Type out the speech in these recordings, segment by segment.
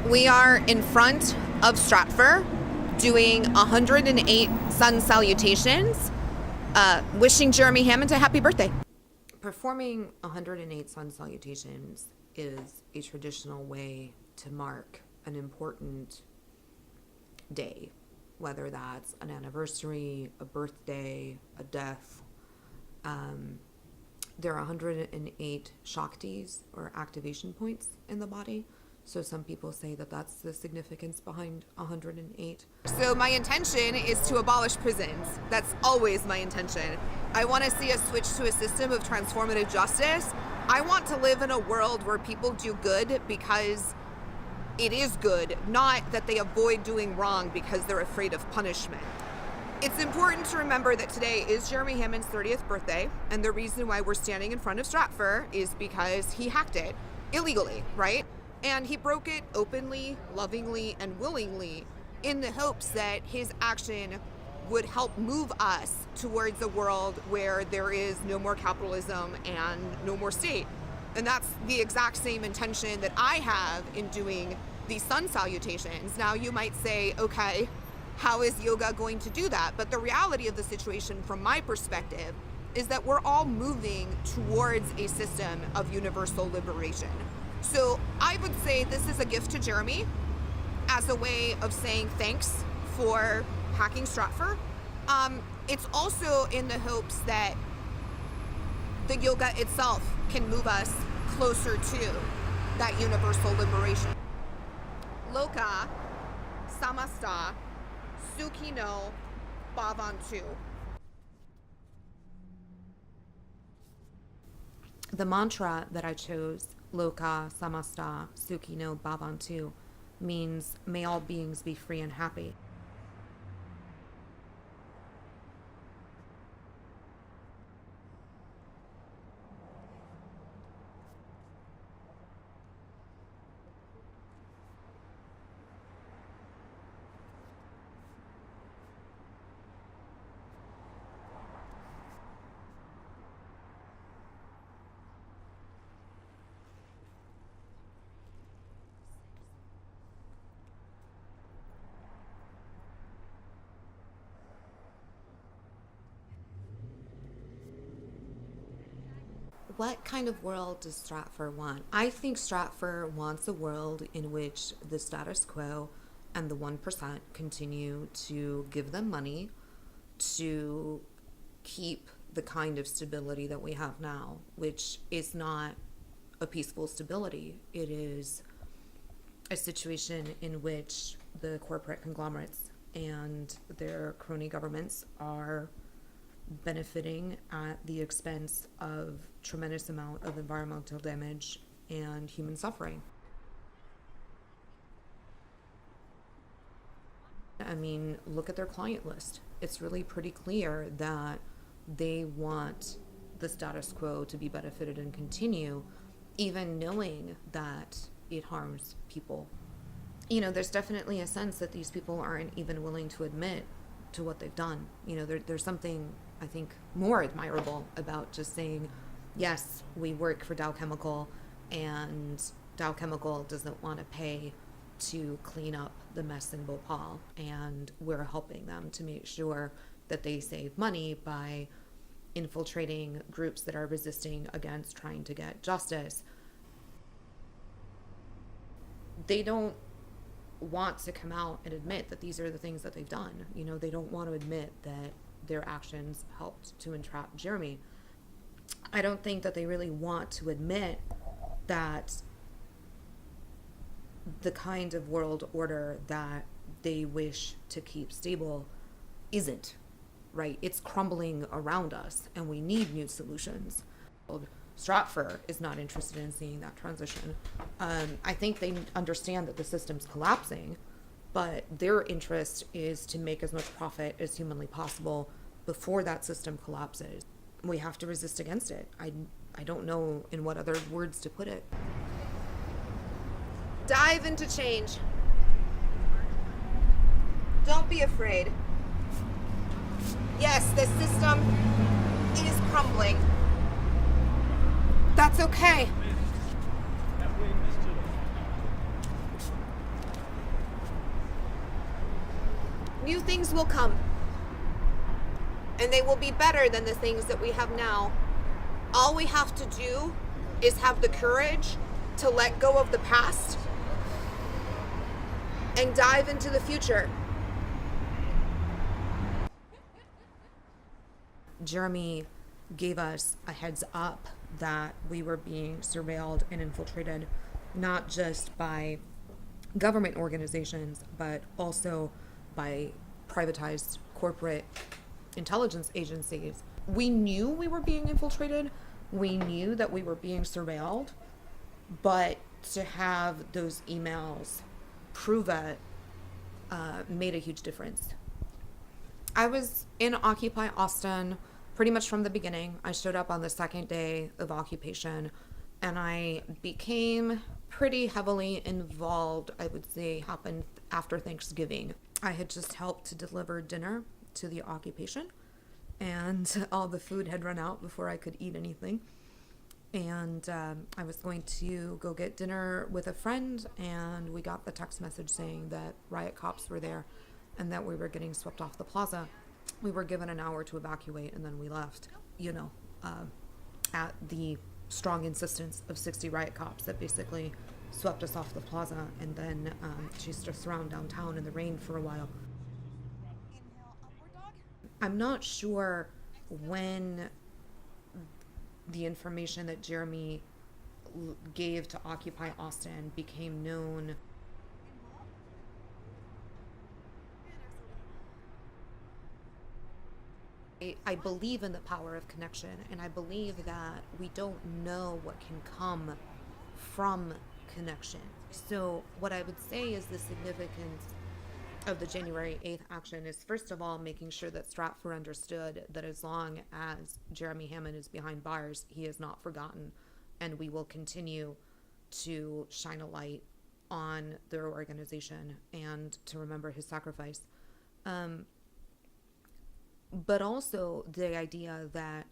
We are in front of Stratfor doing 108 sun salutations, wishing Jeremy Hammond a happy birthday. Performing 108 sun salutations is a traditional way to mark an important day, whether that's an anniversary, a birthday, a death. There are 108 Shaktis, or activation points, in the body. So some people say that that's the significance behind 108. So my intention is to abolish prisons. That's always my intention. I want to see us switch to a system of transformative justice. I want to live in a world where people do good because it is good, not that they avoid doing wrong because they're afraid of punishment. It's important to remember that today is Jeremy Hammond's 30th birthday, and the reason why we're standing in front of Stratfor is because he hacked it illegally, right? And he broke it openly, lovingly, and willingly in the hopes that his action would help move us towards a world where there is no more capitalism and no more state. And that's the exact same intention that I have in doing these sun salutations. Now you might say, okay, how is yoga going to do that? But the reality of the situation from my perspective is that we're all moving towards a system of universal liberation. So I would say this is a gift to Jeremy as a way of saying thanks for hacking Stratfor. It's also in the hopes that the yoga itself can move us closer to that universal liberation. Loka samasta sukhino bhavantu. The mantra that I chose, Loka samasta sukhino bhavantu, means may all beings be free and happy. What kind of world does Stratfor want? I think Stratfor wants a world in which the status quo and the 1% continue to give them money to keep the kind of stability that we have now, which is not a peaceful stability. It is a situation in which the corporate conglomerates and their crony governments are benefiting at the expense of tremendous amount of environmental damage and human suffering. I mean, look at their client list. It's really pretty clear that they want the status quo to be benefited and continue, even knowing that it harms people. You know, there's definitely a sense that these people aren't even willing to admit to what they've done. You know, there's something, I think, more admirable about just saying, yes, we work for Dow Chemical, and Dow Chemical doesn't want to pay to clean up the mess in Bhopal, and we're helping them to make sure that they save money by infiltrating groups that are resisting against trying to get justice. They don't want to come out and admit that these are the things that they've done. You know, they don't want to admit that their actions helped to entrap Jeremy. I don't think that they really want to admit that the kind of world order that they wish to keep stable isn't, right? It's crumbling around us, and we need new solutions. Stratfor is not interested in seeing that transition. I think they understand that the system's collapsing, but their interest is to make as much profit as humanly possible before that system collapses. We have to resist against it. I don't know in what other words to put it. Dive into change. Don't be afraid. Yes, the system is crumbling. That's okay. New things will come, and they will be better than the things that we have now. All we have to do is have the courage to let go of the past and dive into the future. Jeremy gave us a heads up that we were being surveilled and infiltrated, not just by government organizations, but also by privatized corporate intelligence agencies. We knew we were being infiltrated. We knew that we were being surveilled, but to have those emails prove it made a huge difference. I was in Occupy Austin pretty much from the beginning. I showed up on the second day of occupation, and I became pretty heavily involved, I would say, happened after Thanksgiving. I had just helped to deliver dinner to the occupation, and all the food had run out before I could eat anything. And I was going to go get dinner with a friend, and we got the text message saying that riot cops were there and that we were getting swept off the plaza. We were given an hour to evacuate, and then we left, at the strong insistence of 60 riot cops that basically swept us off the plaza and then chased us around downtown in the rain for a while. I'm not sure when the information that Jeremy gave to Occupy Austin became known. I believe in the power of connection, and I believe that we don't know what can come from connection. So what I would say is the significance of the January 8th action is, first of all, making sure that Stratford understood that as long as Jeremy Hammond is behind bars, he is not forgotten, and we will continue to shine a light on their organization and to remember his sacrifice. But also the idea that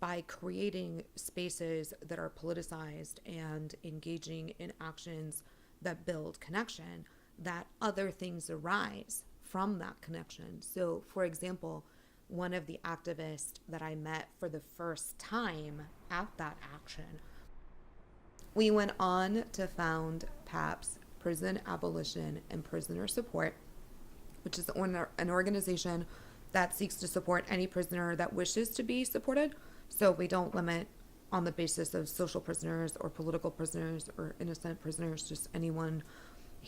by creating spaces that are politicized and engaging in actions that build connection, that other things arise from that connection. So, for example, one of the activists that I met for the first time at that action, we went on to found PAPS, Prison Abolition and Prisoner Support, which is an organization that seeks to support any prisoner that wishes to be supported. So we don't limit on the basis of social prisoners or political prisoners or innocent prisoners, just anyone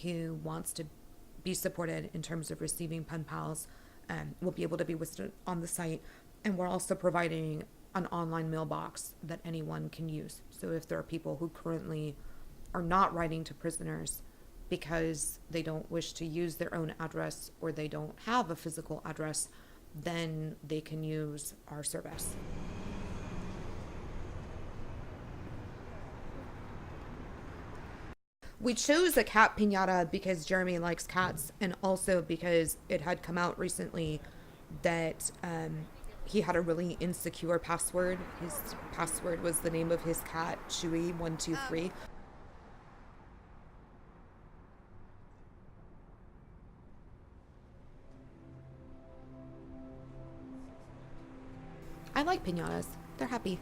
who wants to be supported in terms of receiving pen pals will be able to be listed on the site. And we're also providing an online mailbox that anyone can use. So if there are people who currently are not writing to prisoners because they don't wish to use their own address or they don't have a physical address, then they can use our service. We chose a cat piñata because Jeremy likes cats, and also because it had come out recently that he had a really insecure password. His password was the name of his cat, Chewy123. I like piñatas. They're happy.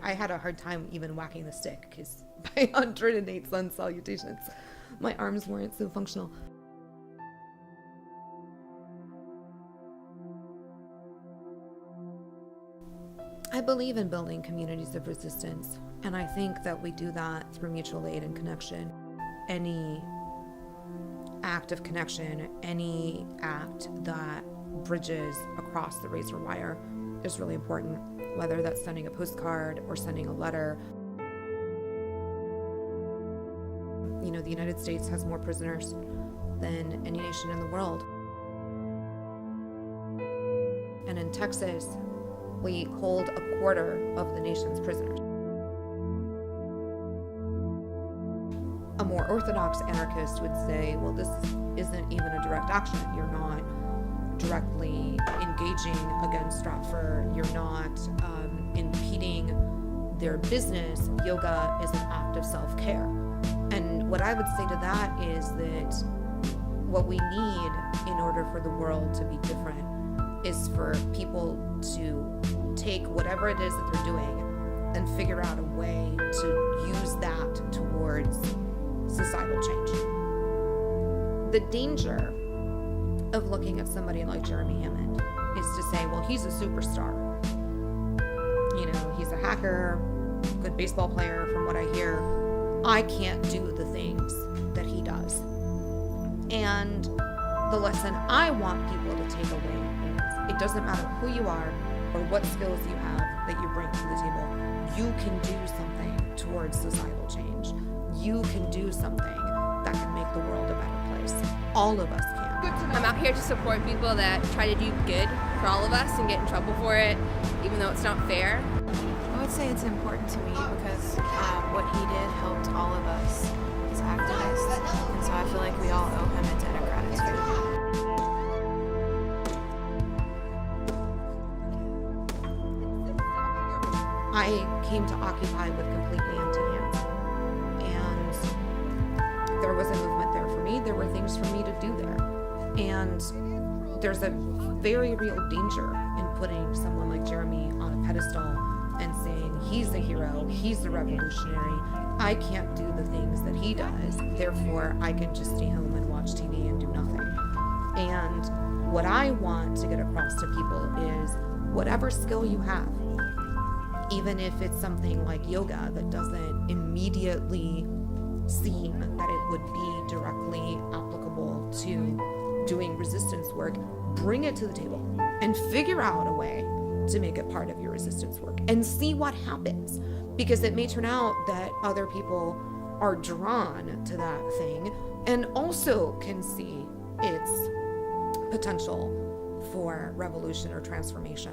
I had a hard time even whacking the stick because by 108 sun salutations, my arms weren't so functional. I believe in building communities of resistance, and I think that we do that through mutual aid and connection. Any act of connection, any act that bridges across the razor wire is really important, whether that's sending a postcard or sending a letter. The United States has more prisoners than any nation in the world. And in Texas, we hold a quarter of the nation's prisoners. A more orthodox anarchist would say, well, this isn't even a direct action. You're not directly engaging against Stratford. You're not impeding their business. Yoga is an act of self-care. And what I would say to that is that what we need in order for the world to be different is for people to take whatever it is that they're doing and figure out a way to use that towards societal change. The danger of looking at somebody like Jeremy Hammond is to say, well, he's a superstar. You know, he's a hacker, good baseball player from what I hear. I can't do the things that he does. And the lesson I want people to take away is it doesn't matter who you are or what skills you have that you bring to the table. You can do something towards societal change. You can do something that can make the world a better place. All of us can. I'm out here to support people that try to do good for all of us and get in trouble for it, even though it's not fair. I would say it's important to me because what he did helped all of us as activists, and so I feel like we all owe him a debt of gratitude. I came to Occupy with completely empty hands, and there was a movement there for me. There were things for me to do there, and there's a very real danger in putting someone like Jeremy on a pedestal and saying he's the hero, he's the revolutionary. I can't do the things that he does, therefore I can just stay home and watch TV and do nothing. And what I want to get across to people is whatever skill you have, even if it's something like yoga that doesn't immediately seem that it would be directly applicable to doing resistance work, bring it to the table and figure out a way to make it part of your resistance work and see what happens. Because it may turn out that other people are drawn to that thing and also can see its potential for revolution or transformation.